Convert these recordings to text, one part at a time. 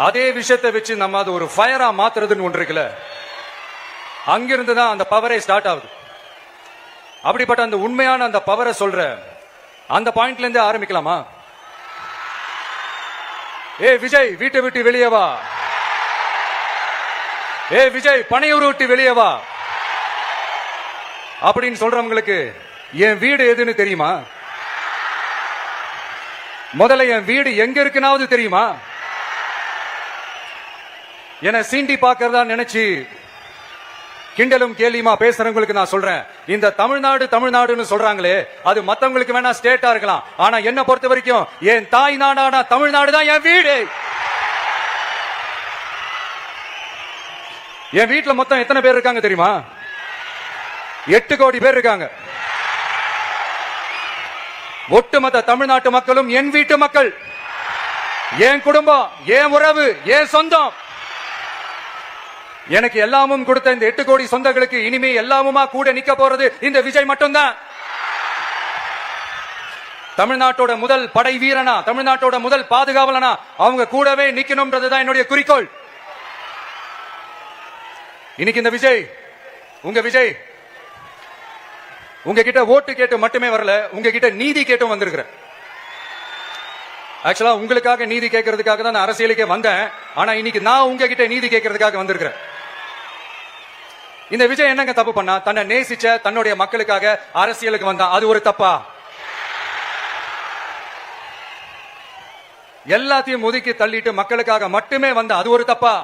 அதே விஷயத்தை வச்சு நம்ம அது ஒரு ஃபயரா மாத்துறதுன்னு ஒன்று இருக்குல்ல, அங்கிருந்து தான் அந்த பவரே ஸ்டார்ட் ஆகுது. அப்படிப்பட்ட அந்த உண்மையான அந்த பவரை சொல்ற அந்த பாயிண்ட்ல இருந்து ஆரம்பிக்கலாமா? ஏ விஜய் வீட்டை விட்டு வெளியே வா, ஏ விஜய் பனையூர் விட்டு வெளியே வா அப்படின்னு சொல்றவங்களுக்கு என் வீடு எதுன்னு தெரியுமா? முதல்ல என் வீடு எங்க இருக்குனாவது தெரியுமா? என சீண்டி பாக்கிறதா நினைச்சு கிண்டலும் கேலியுமா பேசுறவங்களுக்கு நான் சொல்றேன், இந்த தமிழ்நாடு தமிழ்நாடுன்னு சொல்றாங்களே அது மத்தவங்களுக்கு வேணா ஸ்டேட்டா இருக்கலாம், ஆனா என்ன பொறுத்த வரைக்கும் என் தாய் நாடான தமிழ்நாடு தான் என் வீடு. என் வீட்டுல மொத்தம் எத்தனை பேர் இருக்காங்க தெரியுமா? 8 கோடி பேர் இருக்காங்க. ஒட்டுமொத்த தமிழ்நாட்டு மக்களும் என் வீட்டு மக்கள், என் குடும்பம், என் உறவு, என் சொந்தம். எனக்கு எல்லாமும் கொடுத்த இந்த 8 கோடி சொந்தங்களுக்கு இனிமே எல்லாமுமா கூட நிக்க போறது இந்த விஜய் மட்டும்தான். தமிழ்நாட்டோட முதல் படை வீரனா, தமிழ்நாட்டோட முதல் பாதுகாவலனா அவங்க கூடவே நிக்கணும்ன்றதுதான் என்னுடைய குறிக்கோள். இன்னைக்கு இந்த விஜய், உங்க விஜய் உங்ககிட்ட ஓட்டு கேட்டு மட்டுமே வரல, உங்ககிட்ட நீதி கேட்டும் வந்திருக்கிறேன். ஆக்சுவலா உங்களுக்காக நீதி கேட்கறதுக்காக தான் நான் அரசியலுக்கே வந்தேன், ஆனா இன்னைக்கு நான் உங்ககிட்ட நீதி கேட்கறதுக்காக வந்திருக்கிறேன். இந்த விஜய் என்னங்க தப்பு பண்ணா? தன்னை நேசிச்ச தன்னுடைய மக்களுக்காக அரசியலுக்கு வந்தான், அது ஒரு தப்பா? எல்லாத்தையும் ஒதுக்கி தள்ளிட்டு மக்களுக்காக மட்டுமே வந்தா அது ஒரு தப்பா?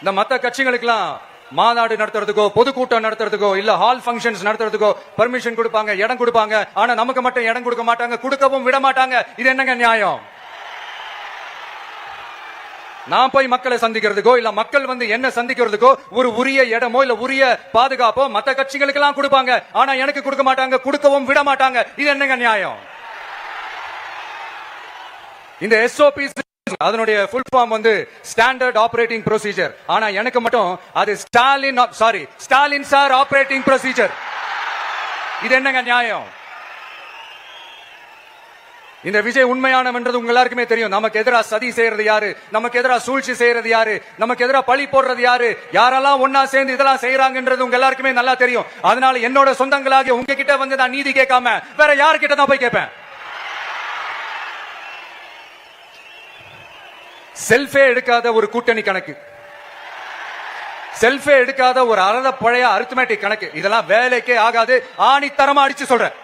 இந்த மத்த கட்சிகளுக்கெல்லாம் மாநாடு நடத்துறதுக்கோ பொதுக்கூட்டம் நடத்துறதுக்கோ இல்ல ஹால் ஃபங்க்ஷன்ஸ் நடத்துறதுக்கோ பர்மிஷன் கொடுப்பாங்க, இடம் கொடுப்பாங்க, ஆனா நமக்கு மட்டும் இடம் கொடுக்க மாட்டாங்க, கொடுக்கவும் விட மாட்டாங்க. இது என்னங்க நியாயம்? நான் போய் மக்களை சந்திக்கிறதுக்கோ இல்ல மக்கள் வந்து என்ன சந்திக்கிறதுக்கோ ஒரு உரிய இடமோ இல்ல உரிய பாதுகாப்போ மத்த கட்சிகளுக்கு எல்லாம் கொடுப்பாங்க, ஆனா எனக்கு கொடுக்க மாட்டாங்க, கொடுக்கவும் விட மாட்டாங்க. இது என்னங்க நியாயம்? இந்த SOP அதனுடைய ஃபுல் ஃபார்ம் வந்து ஸ்டாண்டர்ட் ஆபரேட்டிங் ப்ரொசீஜர், ஆனா எனக்கு மட்டும் அது ஸ்டாலின் சார் ஆபரேட்டிங் ப்ரொசீஜர். இது என்னங்க நியாயம்? இந்த விஜய் உண்மையானவன்றது உங்க எல்லாருக்குமே தெரியும். நமக்கு எதிராக சதி செய்யறது யாரு, நமக்கு எதிராக சூழ்ச்சி செய்யறது யாரு, நமக்கு எதிராக பழி போடுறது யாரு, யாரெல்லாம் ஒன்னா சேர்ந்து இதெல்லாம் செய்யறாங்கன்றது உங்க எல்லாருக்குமே நல்லா தெரியும். அதனால என்னோட சொந்தங்களாக உங்ககிட்ட வந்து நான் நீதி கேட்காம வேற யாருக்கிட்ட தான் போய் கேட்பேன்? செல்ஃபே எடுக்காத ஒரு கூட்டணி கணக்கு, செல்ஃபே எடுக்காத ஒரு அறத பழைய அரித்மெட்டிக் கணக்கு, இதெல்லாம் வேலைக்கே ஆகாது. ஆணித்தரமா அடிச்சு சொல்றேன்.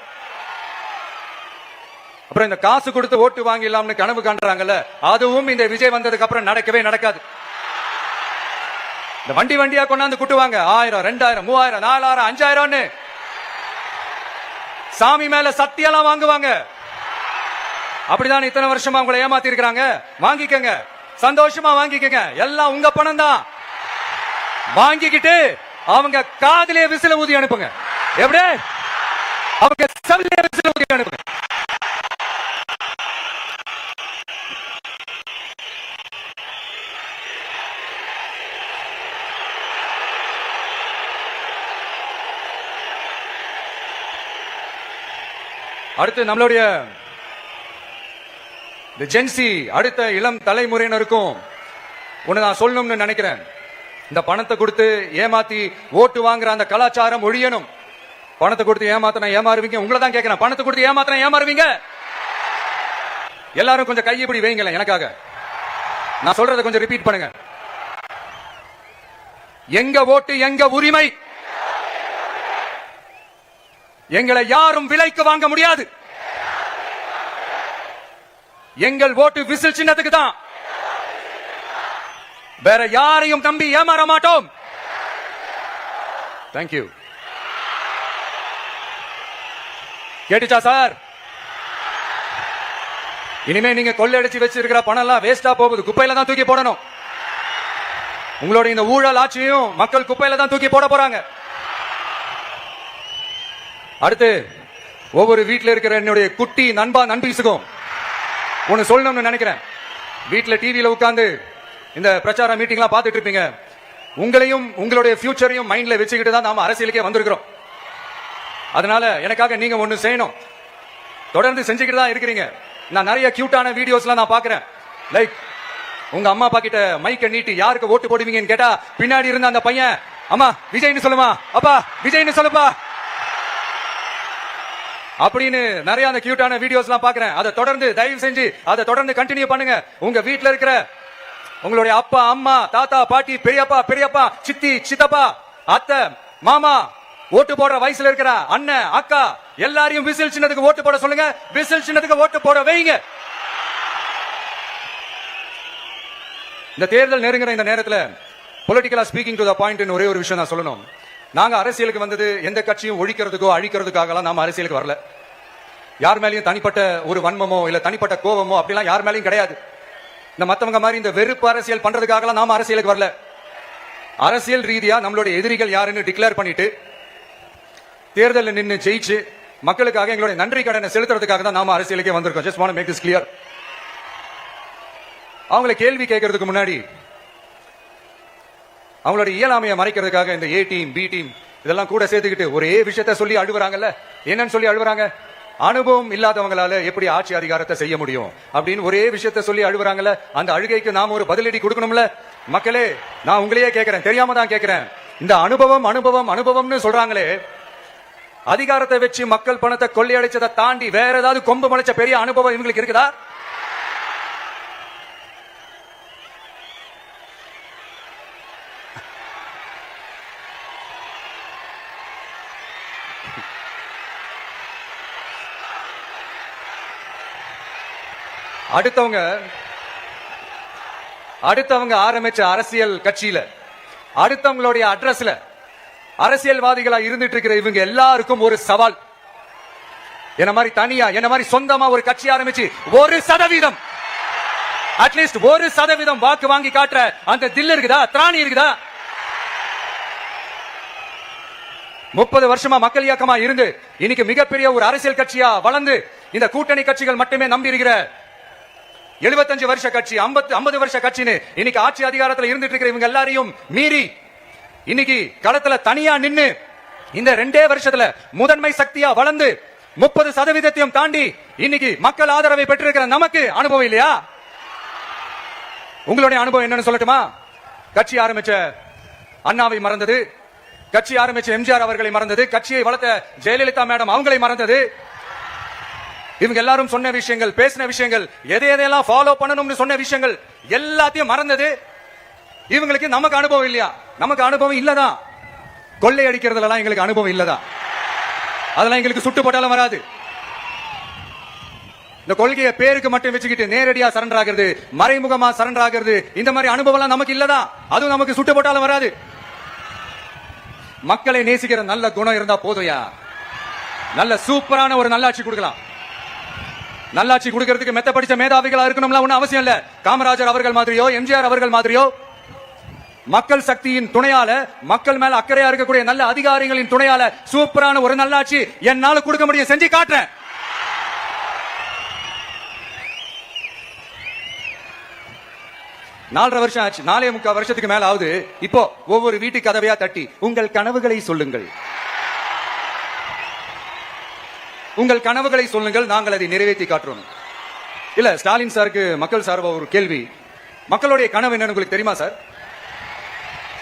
அப்புறம் இந்த காசு கொடுத்து ஓட்டு வாங்கிடலாம்னு கனவு காண்றாங்கல்ல, அதுவும் இந்த விஜய் வந்ததுக்கு அப்புறம் நடக்கவே நடக்காது. இந்த வண்டி வண்டியா கொண்டாந்து குட்டுவாங்க, 1000 2000 3000 4000 5000 சாமி மேல சத்தியெல்லாம் வாங்குவாங்க. அப்படிதான் இத்தனை வருஷமா உங்களை ஏமாத்தி இருக்காங்க. வாங்கிக்கங்க, சந்தோஷமா வாங்கிக்கங்க, எல்லாம் உங்க பணம் தான். வாங்கிக்கிட்டு அவங்க காதிலே விசில ஊதி அனுப்புங்க. எப்படி? அவங்க செவிலே விசில ஊதி அனுப்புங்க. அடுத்து நம்மளுடைய ஜென்சி அடுத்த இளம் தலைமுறையினருக்கும் ஒண்ணு நான் சொல்லணும்னு நினைக்கிறேன். இந்த பணத்தை கொடுத்து ஏமாத்தி ஓட்டு வாங்குற அந்த கலாச்சாரம் ஒழியணும். பணத்தை கொடுத்து ஏமாத்தினா ஏமாறுவீங்க. உங்களை தான் கேட்கிறேன், பணத்தை கொடுத்து ஏமாத்தினா ஏமாறுவீங்க? எல்லாரும் கொஞ்சம் கையை இப்படி வைங்களேன் எனக்காக. நான் சொல்றதை கொஞ்சம் ரிப்பீட் பண்ணுங்க. எங்க ஓட்டு எங்க உரிமை. எங்களை யாரும் விலைக்கு வாங்க முடியாது. எங்கள் ஓட்டு விசில் சின்னத்துக்கு தான். வேற யாரையும் நம்பி ஏமாற மாட்டோம். தேங்க்யூ. கேட்டுச்சா சார்? இனிமே நீங்க கொள்ளையடிச்சு வச்சிருக்கிற பணம் எல்லாம் வேஸ்டா போகுது, குப்பையில தான் தூக்கி போடணும். உங்களோட இந்த ஊழல் ஆட்சியும் மக்கள் குப்பையில தான் தூக்கி போட போறாங்க. அடுத்து ஒவ்வொரு வீட்டில் இருக்கிற என்னுடைய குட்டி நண்பா நண்பீசுக்கும் ஒன்னு சொல்லணும்னு நினைக்கிறேன். வீட்டுல டிவியில உட்கார்ந்து இந்த பிரச்சார மீட்டிங்லாம் பார்த்துட்டு இருப்பீங்க. உங்களையும் உங்களுடைய ஃபியூச்சரையும் மைண்ட்ல வச்சுக்கிட்டு தான் நாம அரசியலுக்கே வந்திருக்கிறோம். அதனால எனக்காக நீங்க ஒன்னு செய்யணும். தொடர்ந்து செஞ்சுக்கிட்டு தான் இருக்கிறீங்க. நான் நிறைய கியூட்டான வீடியோஸ்லாம் நான் பார்க்கிறேன். லைக் உங்க அம்மா அப்பா கிட்ட மைக்க நீட்டி யாருக்கு ஓட்டு போடுவீங்கன்னு கேட்டா பின்னாடி இருந்த அந்த பையன், அம்மா விஜய்னு சொல்லுமா, அப்பா விஜய்னு சொல்லுப்பா அப்படின்னு நிறைய அந்த கியூட்டான வீடியோஸ் எல்லாம் பாக்குறேன். அதை தொடர்ந்து தயவு செஞ்சு அதை தொடர்ந்து கண்டினியூ பண்ணுங்க. உங்க வீட்டுல இருக்கிற உங்களுடைய அப்பா அம்மா தாத்தா பாட்டி பெரியப்பா பெரியப்பா சித்தி சித்தப்பா அத்தை மாமா ஓட்டு போடுற வயசுல இருக்கிற அண்ணன் அக்கா எல்லாரையும் விசில் சின்னத்துக்கு ஓட்டு போட சொல்லுங்க. விசில் சின்னத்துக்கு ஓட்டு போட வைங்க. இந்த தேர்தல் நெருங்குற இந்த நேரத்துல பொலிட்டிக்கலா ஸ்பீக்கிங் டு த பாயிண்ட் ஒரே ஒரு விஷயம் நான் சொல்லணும். நாங்க அரசியலுக்கு வந்தது எந்த கட்சியும் ஒழிக்கிறதுக்கோ அழிக்கிறதுக்காக நாம அரசியலுக்கு வரல. யார் மேலேயும் தனிப்பட்ட ஒரு வன்மமோ இல்ல தனிப்பட்ட கோபமோ அப்படிலாம் யார் மேலேயும் கிடையாது. இந்த மத்தவங்க மாதிரி இந்த வெறுப்பு அரசியல் பண்றதுக்காக நாம அரசியலுக்கு வரல. அரசியல் ரீதியா நம்மளுடைய எதிரிகள் யாருன்னு டிக்ளேர் பண்ணிட்டு தேர்தலில் நின்று ஜெயிச்சு மக்களுக்காக எங்களுடைய நன்றி கடனை செலுத்துறதுக்காக தான் நாம அரசியலுக்கே வந்திருக்கோம். Just want to make this clear. அவங்களை கேள்வி கேட்கறதுக்கு முன்னாடி அவங்களுடைய இயலாமையை மறைக்கிறதுக்காக இந்த ஏ டீம் பி டீம் இதெல்லாம் கூட சேர்த்துக்கிட்டு ஒரே விஷயத்த சொல்லி அழுகுறாங்கல்ல. என்னன்னு சொல்லி அழுகுறாங்க? அனுபவம் இல்லாதவங்களால எப்படி ஆட்சி அதிகாரத்தை செய்ய முடியும் அப்படின்னு ஒரே விஷயத்த சொல்லி அழுகுறாங்கல்ல. அந்த அழுகைக்கு நாம ஒரு பதிலடி கொடுக்கணும்ல. மக்களே, நான் உங்களையே கேட்கிறேன், தெரியாம தான் கேட்கிறேன். இந்த அனுபவம் அனுபவம் அனுபவம்னு சொல்றாங்களே, அதிகாரத்தை வச்சு மக்கள் பணத்தை கொள்ளையடிச்சதை தாண்டி வேற ஏதாவது கொம்பு முளைச்ச பெரிய அனுபவம் இவங்களுக்கு இருக்குதா? அடுத்தவங்க ஆரம்பிச்ச அரசியல் கட்சியில அடுத்தவங்களுடைய அட்ரஸ்ல அரசியல்வாதிகளா இருந்துட்டு இருக்கிற இவங்க எல்லாருக்கும் ஒரு சவால். என்ன மாதிரி தனியா என்ன மாதிரி சொந்தமா ஒரு கட்சி ஆரம்பிச்சு 1% அட்லீஸ்ட் 1% வாக்கு வாங்கி காட்டுற அந்த தில் இருக்குதா, திராணி இருக்குதா? 30 வருஷமா மக்கள் இயக்கமா இருந்து இன்னைக்கு மிகப்பெரிய ஒரு அரசியல் கட்சியா வளர்ந்து இந்த கூட்டணி கட்சிகள் மட்டுமே நம்பி இருக்கிற 75 வருஷ கட்சி 50 வருஷ கட்சின்னு இன்னைக்கு ஆட்சி அதிகாரத்தில் இருந்துட்டு இருக்கிற இவங்க எல்லாரையும் மீறி இன்னைக்கு களத்துல தனியா நின்னு இந்த 2 வருஷத்துல முதன்மை சக்தியா வளர்ந்து 30% தாண்டி இன்னைக்கு மக்கள் ஆதரவை பெற்றிருக்கிற நமக்கு அனுபவம் இல்லையா? உங்களுடைய அனுபவம் என்னன்னு சொல்லட்டுமா? கட்சி ஆரம்பிச்ச அண்ணாவை மறந்தது, கட்சி ஆரம்பிச்ச எம்ஜிஆர் அவர்களை மறந்தது, கட்சியை வளர்த்த ஜெயலலிதா மேடம் அவங்களை மறந்தது. இவங்க எல்லாரும் சொன்ன விஷயங்கள், பேசின விஷயங்கள், எதையெல்லாம் ஃபாலோ பண்ணணும்னு சொன்ன விஷயங்கள் எல்லாத்தையும் மறந்தது. இவங்களுக்கு நமக்கு அனுபவம் இல்லையா? நமக்கு அனுபவம் இல்லதான். கொள்ளை அடிக்கிறதுல எங்களுக்கு அனுபவம் இல்லதான். அதெல்லாம் எங்களுக்கு சுட்டு போட்டாலும் வராது. இந்த கொள்கையை பேருக்கு மட்டும் வச்சுக்கிட்டு நேரடியா சரண்டர் ஆகிறது, மறைமுகமா சரண்டர் ஆகிறது, இந்த மாதிரி அனுபவம் நமக்கு இல்லதான். அதுவும் நமக்கு சுட்டு போட்டாலும் வராது. மக்களை நேசிக்கிற நல்ல குணம் இருந்தா போதும்யா. நல்ல சூப்பரான ஒரு நல்லாட்சி கொடுக்கலாம். நல்லாட்சி கொடுக்கிறதுக்கு மெத்த படிச்ச மேதாவிகளா இருக்கணும்ல ஒன்னும் அவசியம் இல்ல. காமராஜர் அவர்கள் மாதிரியோ எம்ஜிஆர் அவர்கள் மாதிரியோ மக்கள் சக்தியின் துணையால, மக்கள் மேல அக்கறையா இருக்கக்கூடிய நல்ல அதிகாரிகளின் துணையால சூப்பரான ஒரு நல்லாட்சி என்னால கொடுக்க முடியும். செஞ்சு காட்டுறேன். நாலரை வருஷம் ஆச்சு, 4.25 வருஷத்துக்கு மேல ஆகுது. இப்போ ஒவ்வொரு வீட்டு கதவையா தட்டி உங்கள் கனவுகளை சொல்லுங்கள், உங்கள் கனவுகளை சொல்லுங்கள், நாங்கள் அதை நிறைவேற்றி காட்டுறோம். இல்ல, ஸ்டாலின் சாருக்கு மக்கள் சார்பா ஒரு கேள்வி. மக்களுடைய கனவு என்னன்னு உங்களுக்கு தெரியுமா சார்?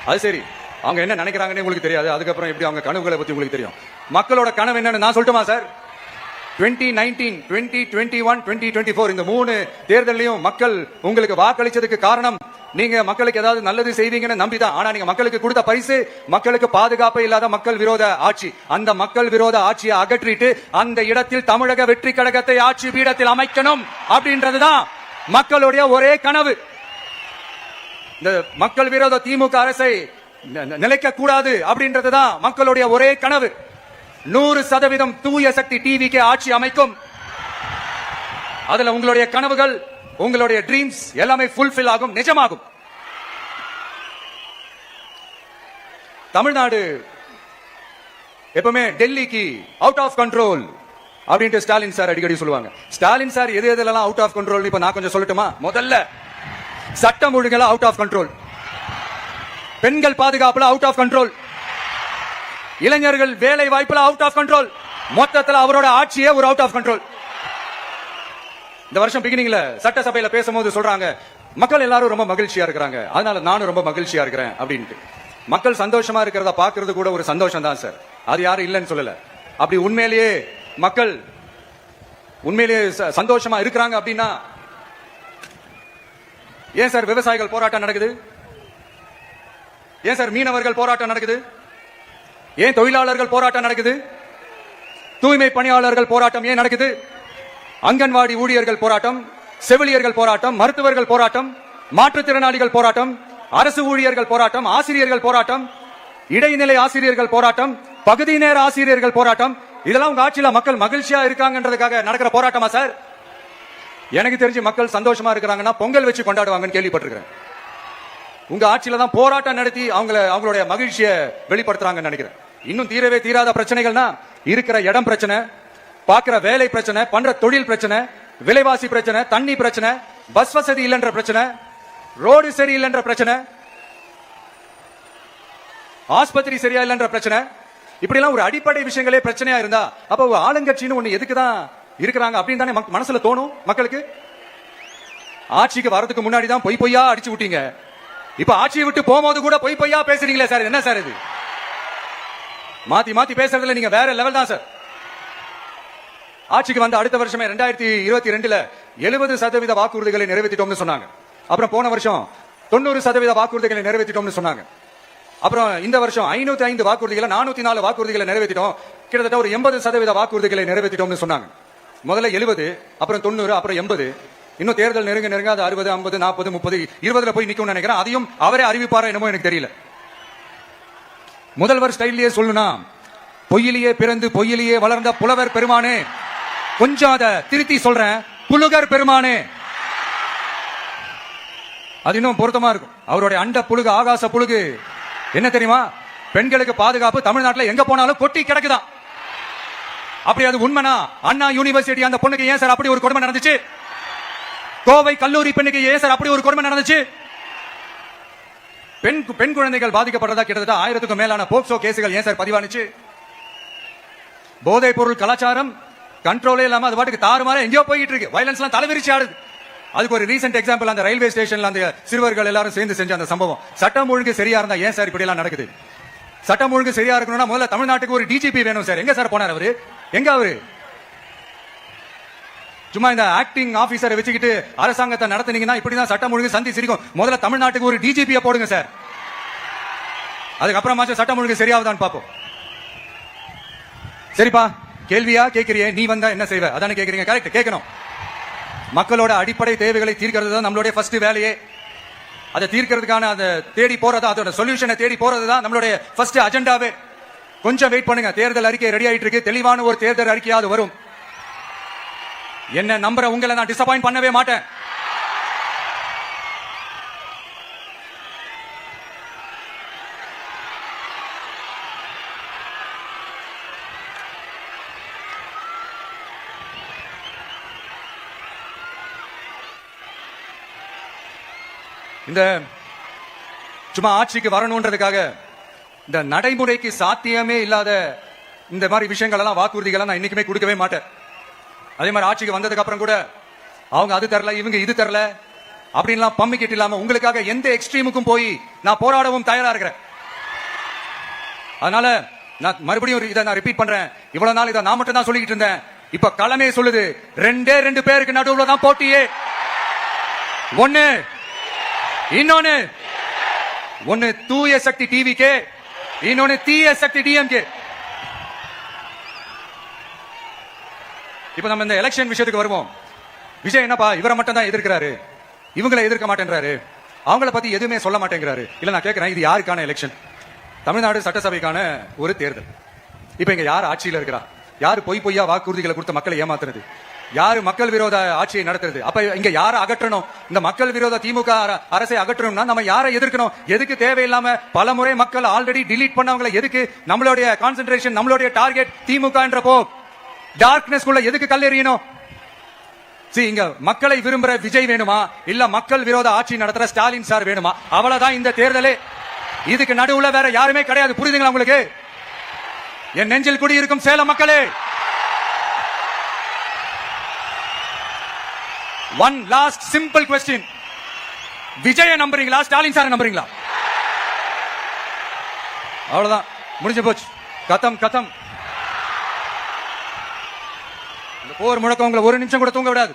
அது சரி, அவங்க என்ன நினைக்கிறாங்கன்னு உங்களுக்கு தெரியாது, அதுக்கப்புறம் எப்படி அவங்க கனவுகளை பத்தி உங்களுக்கு தெரியும். மக்களோட கனவு என்னன்னு நான் சொல்லட்டுமா சார்? 2019, 2021, 2024 இந்த 3 தேர்தலையும் மக்கள் உங்களுக்கு வாக்களிச்சதுக்கு காரணம் நீங்க மக்களுக்கு ஏதாவது நல்லது செய்வீங்கன்னு நம்பிதான். ஆனா நீங்க மக்களுக்கு கொடுத்த பரிசு மக்களுக்கு பாதுகாப்பு இல்லாத மக்கள் விரோத ஆட்சி. அந்த மக்கள் விரோத ஆட்சியை அகற்றிட்டு அந்த இடத்தில் தமிழக வெற்றி கழகத்தை ஆட்சி பீடத்தில் அமைக்கணும் அப்படின்றதுதான் மக்களுடைய ஒரே கனவு. இந்த மக்கள் விரோத திமுக அரசை நிலைக்க கூடாது அப்படின்றதுதான் மக்களுடைய ஒரே கனவு. 100% தூய சக்தி டிவிக்கு ஆட்சி அமைக்கும். அதுல உங்களுடைய கனவுகள், உங்களுடைய ட்ரீம்ஸ் எல்லாமே ஃபுல்ஃபில் ஆகும், நிஜமாகும். தமிழ்நாடு எப்பவுமே டெல்லிக்கு அவுட் ஆஃப் கண்ட்ரோல் அப்படின்ட்டு ஸ்டாலின் சார் அடிக்கடி சொல்லுவாங்க. ஸ்டாலின் சார் எது எதெல்லாம் அவுட் ஆஃப் கண்ட்ரோல் இப்ப நான் கொஞ்சம் சொல்லட்டுமா? முதல்ல சட்டம் ஒழுங்குல அவுட் ஆஃப் கண்ட்ரோல், பெண்கள் பாதுகாப்புல அவுட் ஆஃப் கண்ட்ரோல், இளைஞர்கள் வேலை வாய்ப்புல அவுட் ஆஃப் கண்ட்ரோல். மொத்தத்தில் அவரோட ஆட்சியே ஒரு அவுட் ஆஃப் கண்ட்ரோல். இந்த வருஷம் பிகினிங்ல சட்டசபையில பேசும்போது சொல்றாங்க, மக்கள் எல்லாரும் ரொம்ப மகிழ்ச்சியா இருக்கிறாங்க, அதனால நானும் ரொம்ப மகிழ்ச்சியா இருக்கிறேன் அப்படின்ட்டு. மக்கள் சந்தோஷமா இருக்கிறத பாக்குறது கூட ஒரு சந்தோஷம் தான் சார், அது யாரும் இல்லைன்னு சொல்லல. அப்படி உண்மையிலேயே மக்கள் உண்மையிலேயே சந்தோஷமா இருக்கிறாங்க அப்படின்னா ஏன் சார் விவசாயிகள் போராட்டம் நடக்குது? ஏன் சார் மீனவர்கள் போராட்டம் நடக்குது? ஏன் தொழிலாளர்கள் போராட்டம் நடக்குது? தூய்மை பணியாளர்கள் போராட்டம் ஏன் நடக்குது? அங்கன்வாடி ஊழியர்கள் போராட்டம், செவிலியர்கள் போராட்டம், மருத்துவர்கள் போராட்டம், மாற்றுத்திறனாளிகள் போராட்டம், அரசு ஊழியர்கள் போராட்டம், ஆசிரியர்கள் போராட்டம், இடைநிலை ஆசிரியர்கள் போராட்டம், பகுதி நேர ஆசிரியர்கள் போராட்டம், இதெல்லாம் உங்க ஆட்சியில மக்கள் மகிழ்ச்சியா இருக்காங்கன்றதுக்காக நடக்கிற போராட்டமா சார்? எனக்கு தெரிஞ்சு மக்கள் சந்தோஷமா இருக்கிறாங்கன்னா பொங்கல் வச்சு கொண்டாடுவாங்கன்னு கேள்விப்பட்டிருக்கிறேன். உங்க ஆட்சியில தான் போராட்டம் நடத்தி அவங்களுடைய மகிழ்ச்சியை வெளிப்படுத்துறாங்கன்னு நினைக்கிறேன். இன்னும் தீரவே தீராத பிரச்சனைகள்னா இருக்கிற இடம் பிரச்சனை, பாக்குற வேலை பிரச்சனை, பண்ற தொழில் பிரச்சனை, விலைவாசி பிரச்சனை, தண்ணி பிரச்சனை, பஸ் வசதி இல்லைன்ற பிரச்சனை, ரோடு சரி இல்லைன்ற பிரச்சனை, ஆஸ்பத்திரி சரியா இல்லைன்ற பிரச்சனை, இப்படி எல்லாம் ஒரு அடிப்படை விஷயங்களே பிரச்சனையா இருந்தா அப்ப ஆளுங்கட்சின்னு ஒண்ணு எதுக்குதான் இருக்கிறாங்க அப்படின்னு தானே மனசுல தோணும் மக்களுக்கு. ஆட்சிக்கு வரதுக்கு முன்னாடி தான் பொய் பொய்யா அடிச்சு விட்டீங்க, இப்ப ஆட்சியை விட்டு போகும்போது கூட பொய் பொய்யா பேசுறீங்களே சார், என்ன சார் இது? மாத்தி மாத்தி பேசுறதுல நீங்க வேற லெவல் தான் சார். ஆட்சிக்கு வந்த அடுத்த வருஷமே 2022ல 70% வாக்குறுதிகளை நிறைவேற்றிட்டோம்னு சொன்னாங்க. அப்புறம் போன வருஷம் 90% வாக்குறுதிகளை நிறைவேற்றிட்டோம்னு சொன்னாங்க. அப்புறம் இந்த வருஷம் 505 வாக்குறுதிகளை 404 வாக்குறுதிகளை நிறைவேற்றிட்டோம், கிட்டத்தட்ட ஒரு 80% வாக்குறுதிகளை நிறைவேற்றிட்டோம்னு சொன்னாங்க. முதல்ல 70, அப்புறம் 90, அப்புறம் 80. இன்னும் தேர்தல் நெருங்க நெருங்க அது 60, 50, 40, 30, 20ல போய் நிக்கும்னு நினைக்கிறேன். அதையும் அவரே அறிவிப்பாரா என்னமோ எனக்கு தெரியல. முதல்வர் ஸ்டைல்லயே சொல்லணும்னா, பொய்யிலேயே பிறந்து பொய்யிலேயே வளர்ந்த புலவர் பெருமானே, கொஞ்சம் அதை திருத்தி சொல்றேன், புலுகர் பெருமானே. அது இன்னும் பொருத்தமா இருக்கும். அவருடைய அண்ட புழுகு ஆகாச புழுகு என்ன தெரியுமா? பெண்களுக்கு பாதுகாப்பு தமிழ்நாட்டில் எங்க போனாலும் கொட்டி கிடக்குதான். அப்படி அது உண்மைனா அண்ணா யூனிவர்சிட்டி அந்த பொண்ணுக்கு ஏன் சார் அப்படி ஒரு கொடுமை நடந்துச்சு? கோவை கல்லூரி பெண்ணுக்கு ஏன் சார் அப்படி ஒரு கொடுமை நடந்துச்சு? பெண் குழந்தைகள் பாதிக்கப்படுறதா கிட்டத்தட்ட 1000க்கும் மேலான போக்சோ கேசுகள் ஏன் சார் பதிவானுச்சு? போதைப் பொருள் கலாச்சாரம் கண்ட்ரோலே இல்லாம அது பாட்டுக்கு தாறுமாற எங்கேயோ போயிட்டு இருக்கு. வயலன்ஸ் எல்லாம் தலைவிரிச்சு ஆடுது. அதுக்கு ஒரு ரீசென்ட் எக்ஸாம்பிள் அந்த ரயில்வே ஸ்டேஷன்ல அந்த சிறுவர்கள் எல்லாரும் சேர்ந்து செஞ்ச அந்த சம்பவம். சட்டம் ஒழுங்கு சரியா இருந்தா ஏன் சார் இப்படி எல்லாம் நடக்குது? சட்டம் ஒழுங்கு சரியா இருக்கணும்னா முதல்ல தமிழ்நாட்டுக்கு ஒரு டிஜிபி வேணும் சார். எங்க சார் போனார் அவரு? எங்க அவரு? சும்மா இந்த ஆக்டிங் ஆபீசரை வச்சுக்கிட்டு அரசாங்கத்தை நடத்துனீங்கன்னா இப்படிதான் சட்டம் ஒழுங்கு சந்தி சிரிக்கும். முதல்ல தமிழ்நாட்டுக்கு ஒரு டிஜிபியை போடுங்க சார். அதுக்கப்புறமாச்சும் சட்டம் ஒழுங்கு சரியாவதான்னு பாப்போம். சரிப்பா, கேள்வியா கேட்கிறியே, நீ வந்தா என்ன செய்வ அதானே கேட்கறீங்க. கரெக்ட், கேட்கணும். மக்களோட அடிப்படை தேவைகளை தீர்க்கிறது தான் நம்மளுடைய ஃபர்ஸ்ட் வேலையே. அதை தீர்க்கிறதுக்கான அதை தேடி போறது, அதோட சொல்யூஷனை தேடி போறது தான் நம்மளுடைய ஃபர்ஸ்ட் அஜெண்டாவே. கொஞ்சம் வெயிட் பண்ணுங்க, தேர்தல் அறிக்கை ரெடி ஆயிட்டு இருக்கு. தெளிவான ஒரு தேர்தல் அறிக்கையாவது வரும். என்ன நம்புற உங்களை நான் டிசப்பாயிண்ட் பண்ணவே மாட்டேன். இந்த சும்மா ஆட்சிக்கு வரணும்ன்றதுக்காக இந்த நடைமுறைக்கு சாத்தியமே இல்லாத இந்த மாதிரி விஷயங்கள் எல்லாம் வாக்குறுதிகளை நான் இன்னைக்குமே கொடுக்கவே மாட்டேன். அதே மாதிரி ஆட்சிக்கு வந்ததுக்கு அப்புறம் கூட அவங்க அது தரல இவங்க இது தரல அப்படின்லாம் பம்மிக்கிட்டு இல்லாம உங்களுக்காக எந்த எக்ஸ்ட்ரீமுக்கும் போய் நான் போராடவும் தயாரா இருக்கிறேன். அதனால நான் மறுபடியும் இதை நான் ரிப்பீட் பண்றேன். இவ்வளவு நாள் இதை நான் மட்டும் தான் சொல்லிக்கிட்டு இருந்தேன். இப்ப களமே சொல்லுது, 2 பேருக்கு நடுவுல தான் போட்டியே. ஒன்னு தூய சக்தி டிவிக்கே, இன்னொன்னு தீய சக்தி டிஎம்கே. இப்ப நம்ம இந்த எலெக்ஷன் விஷயத்துக்கு வருவோம். விஜய் என்னப்பா இவரை மட்டும் தான் எதிர்க்கிறாரு, இவங்களை எதிர்க்க மாட்டேன்றாரு, அவங்கள பத்தி எதுவுமே சொல்ல மாட்டேங்கிறாரு. இல்ல நான் கேட்கிறேன், இது யாருக்கான எலெக்ஷன்? தமிழ்நாடு சட்டசபைக்கான ஒரு தேர்தல். இப்ப இங்க யார் ஆட்சியில் இருக்கிறா? யாரு பொய்யா வாக்குறுதிகளை கொடுத்த மக்களை ஏமாத்துறது? யாரு மக்கள் விரோத ஆட்சியை நடத்துறது? அப்ப இங்க யாரை அகற்றணும்? இந்த மக்கள் விரோத திமுக அரசை அகற்றணும்னா நம்ம யாரை எதிர்க்கணும்? எதுக்கு தேவையில்லாம பல முறை மக்கள் ஆல்ரெடி டிலீட் பண்ணவங்களை எதுக்கு நம்மளுடைய கான்சென்ட்ரேஷன், நம்மளுடைய டார்கெட் திமுக என்றப்போ டார்க்னஸ் குள்ள எதுக்கு கல்லெறியணும்? இங்க மக்களை விரும்புற விஜய் வேணுமா, இல்ல மக்கள் விரோத ஆட்சி நடத்துற ஸ்டாலின் சார் வேணுமா? அவ்வளவுதான் இந்த தேர்தலே. இதுக்கு நடுவுல வேற யாருமே கிடையாது. புரியுதுங்களா உங்களுக்கு? என் நெஞ்சில் குடியிருக்கும் சேலம் மக்களே, one last simple question. Vijaya நம்புறீங்களா ஸ்டாலின் சார் நம்புறீங்களா? அவ்வளவுதான், முடிஞ்சு போச்சு. கதம் கதம். இந்த போர் முழக்கம் உங்களை ஒரு நிமிஷம் கூட தூங்க விடாது.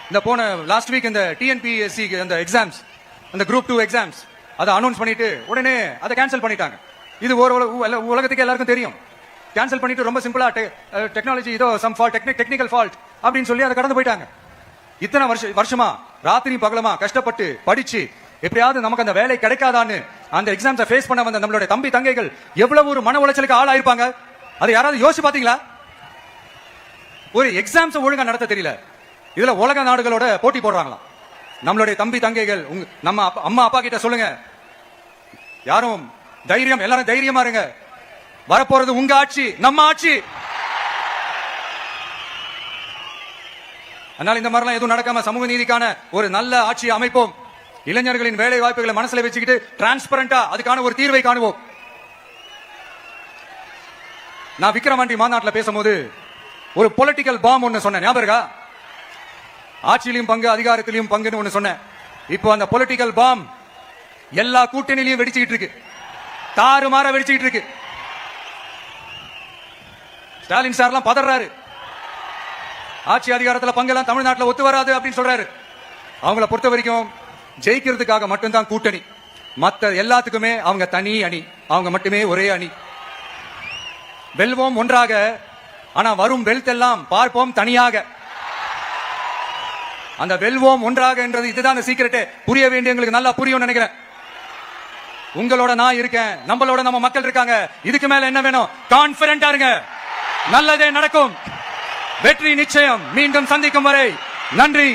இந்த போன லாஸ்ட் வீக் இந்த டிஎன்பிஎஸ்சி அந்த எக்ஸாம்ஸ், அந்த குரூப் 2 எக்ஸாம்ஸ் அதை அனௌன்ஸ் பண்ணிட்டு உடனே அதை கேன்சல் பண்ணிட்டாங்க. இது உலகத்துக்கு எல்லாருக்கும் தெரியும். கேன்சல் பண்ணிட்டு ரொம்ப சிம்பிளா டெக்னாலஜி ஏதோ சம் ஃபால்ட், டெக்னிக்கல் ஃபால்ட் அப்படின்னு சொல்லி அதை கடந்து போயிட்டாங்க. இத்தனை வருஷமா ராத்திரி பகலமா கஷ்டப்பட்டு படிச்சு எப்படியாவது நமக்கு அந்த வேலை கிடைக்காதான்னு அந்த எக்ஸாம்ஸை ஃபேஸ் பண்ண வந்த நம்மளுடைய தம்பி தங்கைகள் எவ்வளவு ஒரு மன உளைச்சலுக்கு ஆளாயிருப்பாங்க. அதை யாராவது யோசிச்சு பாத்தீங்களா? ஒரு எக்ஸாம்ஸ் ஒழுங்கா நடத்த தெரியல, இதுல உலக நாடுகளோட போட்டி போடுறாங்களா? நம்மளுடைய தம்பி தங்கைகள் நம்ம அம்மா அப்பா கிட்ட சொல்லுங்க, யாரும் தைரியம், எல்லாரும் தைரியமா இருங்க. வரப்போறது உங்க ஆட்சி, நம்ம ஆட்சி. அதனால இந்த மாதிரிலாம் எதுவும் நடக்காம சமூக நீதிக்கான ஒரு நல்ல ஆட்சியை அமைப்போம். இளைஞர்களின் வேலை வாய்ப்புகளை மனசுல வச்சுக்கிட்டு டிரான்ஸ்பரண்டா அதுக்கான ஒரு தீர்வை காணுவோம். நான் விக்கிரவாண்டி மாநாட்டில் பேசும்போது ஒரு பொலிட்டிக்கல் பாம் ஒன்னு சொன்னேன், ஞாபகம் இருக்கா? ஆட்சியிலும் பங்கு, அதிகாரத்திலும் பங்குன்னு ஒன்னு சொன்னேன். இப்போ அந்த பொலிட்டிக்கல் பாம் எல்லா கூட்டணியிலையும் வெடிச்சுக்கிட்டு இருக்கு, தாறுமாற வெடிச்சுக்கிட்டு இருக்கு. ஸ்டாலின் சார்லாம் பதறாரு, ஆட்சி அதிகாரத்தில் பங்கெல்லாம் தமிழ்நாட்டில் ஒத்து வராது அப்படின்னு சொல்றாரு. அவங்கள பொறுத்த வரைக்கும் ஜெயிக்கிறதுக்காக மட்டும்தான் கூட்டணி, மற்ற எல்லாத்துக்குமே அவங்க தனி அணி, அவங்க மட்டுமே ஒரே அணி. வெல்வோம் ஒன்றாக, ஆனா வரும் வெல்த் எல்லாம் பார்ப்போம் தனியாக. அந்த வெல்வோம் ஒன்றாக என்றது இதுதான் அந்த சீக்கிரட்டே. புரிய வேண்டியவங்களுக்கு நல்லா புரியும் நினைக்கிறேன். உங்களோட நான் இருக்கேன், நம்மளோட நம்ம மக்கள் இருக்காங்க. இதுக்கு மேல என்ன வேணும்? கான்பிடென்டா இருங்க, நல்லதே நடக்கும், வெற்றி நிச்சயம். மீண்டும் சந்திக்கும் வரை நன்றி.